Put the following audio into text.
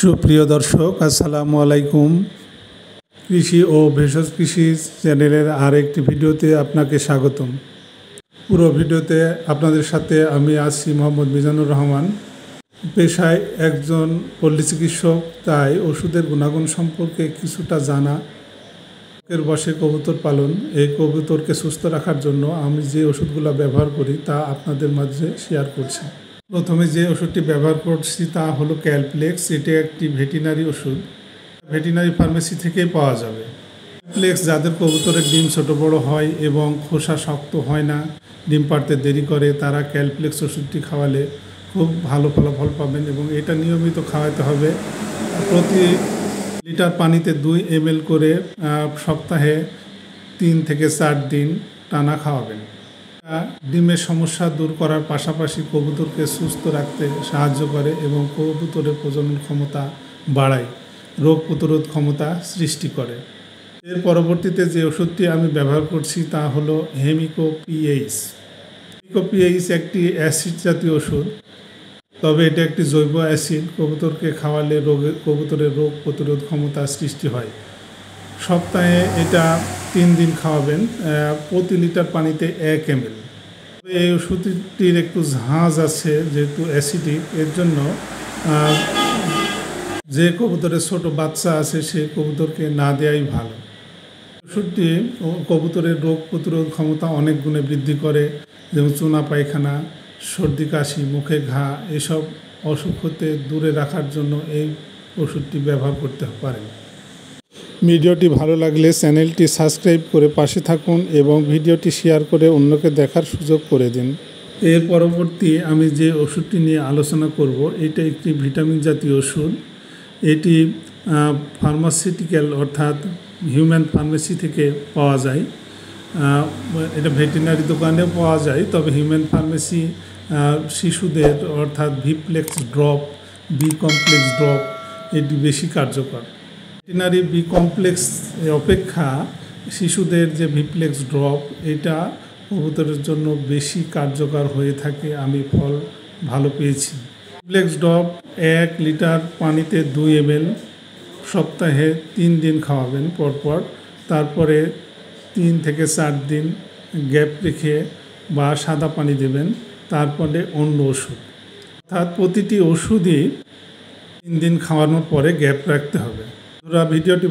সুপ্রিয় দর্শক, আসসালামু আলাইকুম। কৃষি ও ভেষজ কৃষি চ্যানেলের আরেকটি ভিডিওতে আপনাকে স্বাগতম। পুরো ভিডিওতে আপনাদের সাথে আমি আছি মোহাম্মদ মিজানুর রহমান। পেশায় একজন পল্লী চিকিৎসক, তাই ওষুধের গুণাগুণ সম্পর্কে কিছুটা জানা। এর বসে কবুতর পালন, এই কবুতরকে সুস্থ রাখার জন্য আমি যে ওষুধগুলো ব্যবহার করি তা আপনাদের মাঝে শেয়ার করছি। প্রথমে যে ওষুধটি ব্যবহার করছি তা হলো ক্যালপ্লেক্স। এটি একটি ভেটেরিনারি ওষুধ, ভেটেরিনারি ফার্মেসি থেকেই পাওয়া যাবে। ক্যালপ্লেক্স যাদের কবুতরের ডিম ছোট বড় হয় এবং খোসা শক্ত হয় না, ডিম পাড়তে দেরি করে, তারা ক্যালপ্লেক্স ওষুধটি খাওয়ালে খুব ভালো ফলাফল পাবেন এবং এটা নিয়মিত খাওয়াতে হবে। প্রতি লিটার পানিতে 2 ml করে সপ্তাহে 3 থেকে 4 দিন টানা খাওয়াবেন। ডিমের সমস্যা দূর করার পাশাপাশি কবুতরকে সুস্থ রাখতে সাহায্য করে এবং কবুতরের প্রজনন ক্ষমতা বাড়ায়, রোগ প্রতিরোধ ক্ষমতা সৃষ্টি করে। এর পরবর্তীতে যে ওষুধটি আমি ব্যবহার করছি তা হলো হেমিকোপিএইচ। হেমিকোপিএইচ একটি অ্যাসিড জাতীয় ওষুধ, তবে এটা একটি জৈব অ্যাসিড। কবুতরকে খাওয়ালে কবুতরের রোগ প্রতিরোধ ক্ষমতা সৃষ্টি হয়। সপ্তাহে এটা 3 দিন খাওয়াবেন, প্রতি লিটার পানিতে 1 ml। এই ওষুধটির একটু ঝাঁজ আছে, যেহেতু অ্যাসিডিক, এর জন্য যে কবুতরের ছোট বাচ্চা আছে সেই কবুতরকে না দেওয়াই ভালো। ওষুধটি কবুতরের রোগ প্রতিরোধ ক্ষমতা অনেক গুণে বৃদ্ধি করে, যেমন চুনা পায়খানা, সর্দি কাশি, মুখে ঘা, এসব অসুখ হতে দূরে রাখার জন্য এই ওষুধটি ব্যবহার করতে পারেন। ভিডিওটি ভালো লাগলে চ্যানেলটি সাবস্ক্রাইব করে পাশে থাকুন এবং ভিডিওটি শেয়ার করে অন্যকে দেখার সুযোগ করে দিন। এর পরবর্তী আমি যে ওষুধটি নিয়ে আলোচনা করব, এটা একটি ভিটামিন জাতীয় ওষুধ। এটি ফার্মাসিউটিক্যাল অর্থাৎ হিউম্যান ফার্মেসি থেকে পাওয়া যায়। এটা ভেটেরিনারি দোকানেও পাওয়া যায়, তবে হিউম্যান ফার্মেসি শিশুদের অর্থাৎ ভিপ্লেক্স ড্রপ, বি কমপ্লেক্স ড্রপ এটি বেশি কার্যকর। ভেটেরিনারি বি কমপ্লেক্স অপেক্ষা শিশুদের যে ভিপ্লেক্স ড্রপ, এটা কবুতরের জন্য বেশি কার্যকর হয়ে থাকে, আমি ফল ভালো পেয়েছি। ভিপ্লেক্স ড্রপ 1 লিটার পানিতে 2 ml, সপ্তাহে 3 দিন খাওয়াবেন পরপর। তারপরে 3 থেকে 4 দিন গ্যাপ রেখে বা সাদা পানি দেবেন, তারপরে অন্য ওষুধ। অর্থাৎ প্রতিটি ওষুধই 3 দিন খাওয়ানোর পরে গ্যাপ রাখতে হবে। ভিডিওটি